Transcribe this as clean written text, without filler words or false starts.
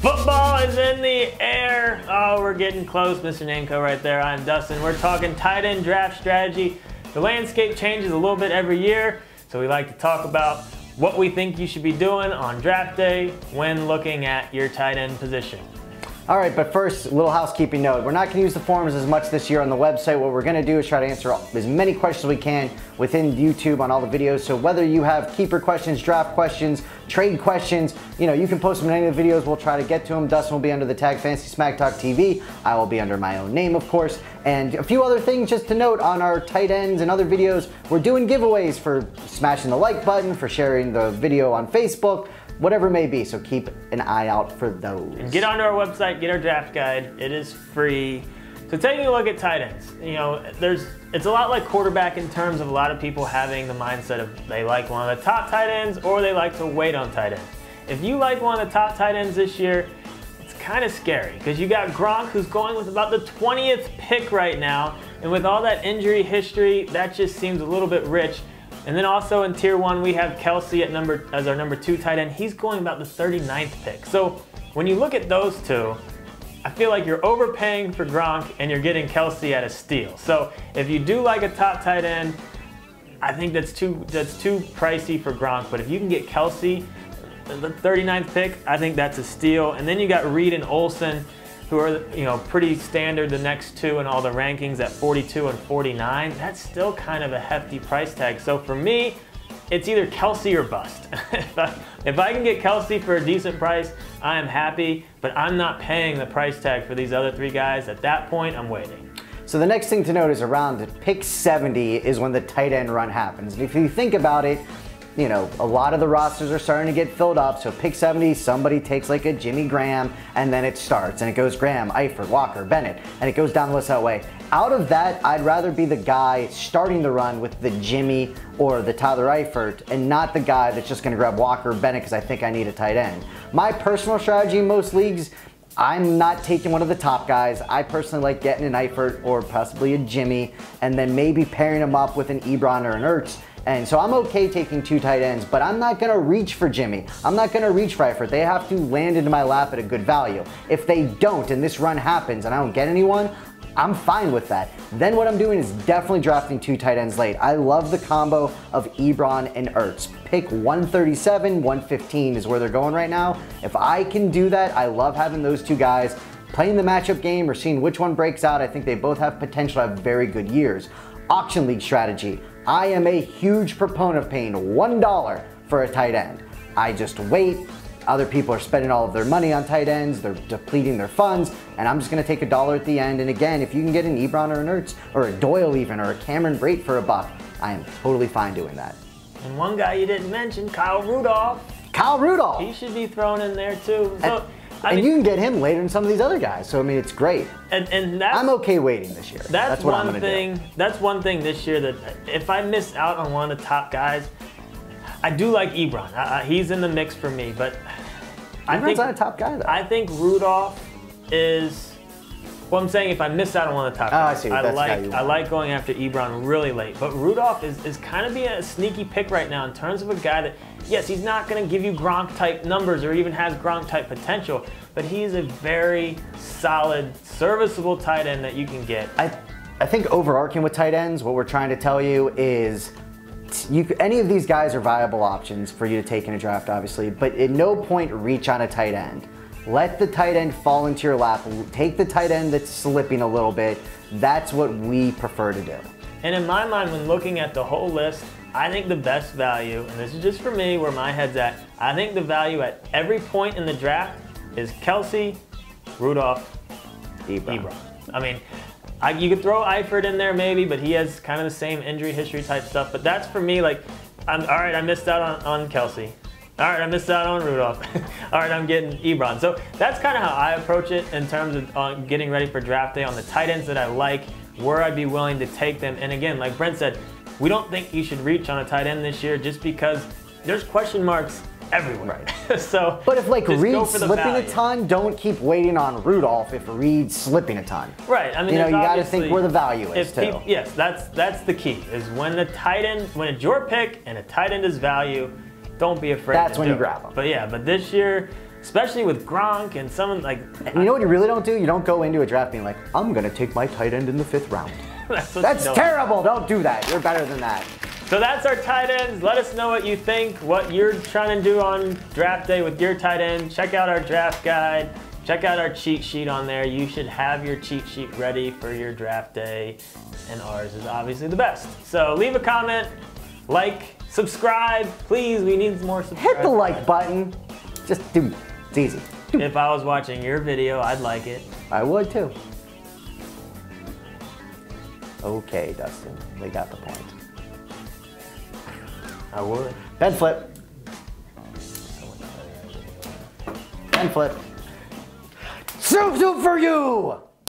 Football is in the air. Oh, we're getting close, Mr. Nameco right there. I'm Dustin. We're talking tight end draft strategy. The landscape changes a little bit every year, so we like to talk about what we think you should be doing on draft day when looking at your tight end position. All right, but first, a little housekeeping note. We're not going to use the forums as much this year on the website. What we're going to do is try to answer as many questions as we can within YouTube on all the videos. So whether you have keeper questions, draft questions, trade questions, you can post them in any of the videos. We'll try to get to them. Dustin will be under the tag Fantasy Smack Talk TV. I will be under my own name, of course. And a few other things just to note on our tight ends and other videos. We're doing giveaways for smashing the like button, for sharing the video on Facebook, whatever it may be, so keep an eye out for those. And get onto our website, get our draft guide. It is free. So taking a look at tight ends, it's a lot like quarterback in terms of a lot of people having the mindset of they like one of the top tight ends or they like to wait on tight ends. If you like one of the top tight ends this year, it's kind of scary because you got Gronk, who's going with about the 20th pick right now, and with all that injury history, that just seems a little bit rich. And then also in tier 1, we have Kelsey as our number 2 tight end. He's going about the 39th pick. So when you look at those two, I feel like you're overpaying for Gronk and you're getting Kelsey at a steal. So if you do like a top tight end, I think that's too pricey for Gronk. But if you can get Kelsey, the 39th pick, I think that's a steal. And then you got Reed and Olsen, who are pretty standard, the next two in all the rankings at 42 and 49. That's still kind of a hefty price tag. So for me, it's either Kelsey or bust. If I can get Kelsey for a decent price, I am happy, but I'm not paying the price tag for these other 3 guys. At that point, I'm waiting. So the next thing to note is around pick 70 is when the tight end run happens. And if you think about it, a lot of the rosters are starting to get filled up. So pick 70, somebody takes like a Jimmy Graham, and then it starts. And it goes Graham, Eifert, Walker, Bennett, and it goes down the list that way. Out of that, I'd rather be the guy starting the run with the Jimmy or the Tyler Eifert, and not the guy that's just going to grab Walker or Bennett because I think I need a tight end. My personal strategy in most leagues, I'm not taking one of the top guys. I personally like getting an Eifert or possibly a Jimmy, and then maybe pairing him up with an Ebron or an Ertz. And so I'm okay taking 2 tight ends, but I'm not gonna reach for Jimmy. I'm not gonna reach for Eifert. They have to land into my lap at a good value. If they don't, and this run happens and I don't get anyone, I'm fine with that. Then what I'm doing is definitely drafting 2 tight ends late. I love the combo of Ebron and Ertz. Pick 137, 115 is where they're going right now. If I can do that, I love having those 2 guys playing the matchup game or seeing which one breaks out. I think they both have potential to have very good years. Auction league strategy. I am a huge proponent of paying $1 for a tight end. I just wait. Other people are spending all of their money on tight ends. They're depleting their funds, and I'm just going to take $1 at the end. And again, if you can get an Ebron or an Ertz or a Doyle even or a Cameron Brate for $1, I am totally fine doing that. And one guy you didn't mention, Kyle Rudolph. Kyle Rudolph. He should be thrown in there too. So, and you can get him later than some of these other guys. So I mean, it's great. And that's, I'm okay waiting this year. That's what I'm going to do. That's one thing this year that if I miss out on one of the top guys, I do like Ebron. He's in the mix for me, but Ebron's not a top guy though. I think Rudolph is. Well, I'm saying if I miss out on one of the top guys, I like going after Ebron really late. But Rudolph is kind of being a sneaky pick right now in terms of a guy that, yes, he's not going to give you Gronk-type numbers or even has Gronk-type potential, but he's a very solid, serviceable tight end that you can get. I think overarching with tight ends, what we're trying to tell you is any of these guys are viable options for you to take in a draft, obviously, but at no point reach on a tight end. Let the tight end fall into your lap. Take the tight end that's slipping a little bit. That's what we prefer to do. And in my mind, when looking at the whole list, I think the best value, and this is just for me where my head's at, I think the value at every point in the draft is Kelsey, Rudolph, Ebron. I mean, you could throw Eifert in there maybe, but he has kind of the same injury history type stuff. But that's for me, like, all right, I missed out on Kelsey. All right, I missed out on Rudolph. All right, I'm getting Ebron. So that's kind of how I approach it in terms of getting ready for draft day on the tight ends that I like, where I'd be willing to take them. And again, like Brent said, we don't think you should reach on a tight end this year just because there's question marks everywhere. Right. So, but if like Reed's slipping a ton, don't keep waiting on Rudolph if Reed's slipping a ton. Right. I mean, you got to think where the value is too. Yes, that's the key. Is when the tight end, when it's your pick and a tight end is value, don't be afraid. That's when you grab them. But yeah, but this year, especially with Gronk and someone like. And you know what you really don't do? You don't go into a draft being like, I'm gonna take my tight end in the 5th round. That's terrible. Don't do that. You're better than that. So that's our tight ends. Let us know what you think, what you're trying to do on draft day with your tight end. Check out our draft guide. Check out our cheat sheet on there. You should have your cheat sheet ready for your draft day, and ours is obviously the best. So leave a comment, like, subscribe. Please, we need more subscribers. Hit the like button. Just do it. It's easy. If I was watching your video, I'd like it. I would too. Okay, Dustin, they got the point. I would. Bed flip. Bed flip. Soup for you!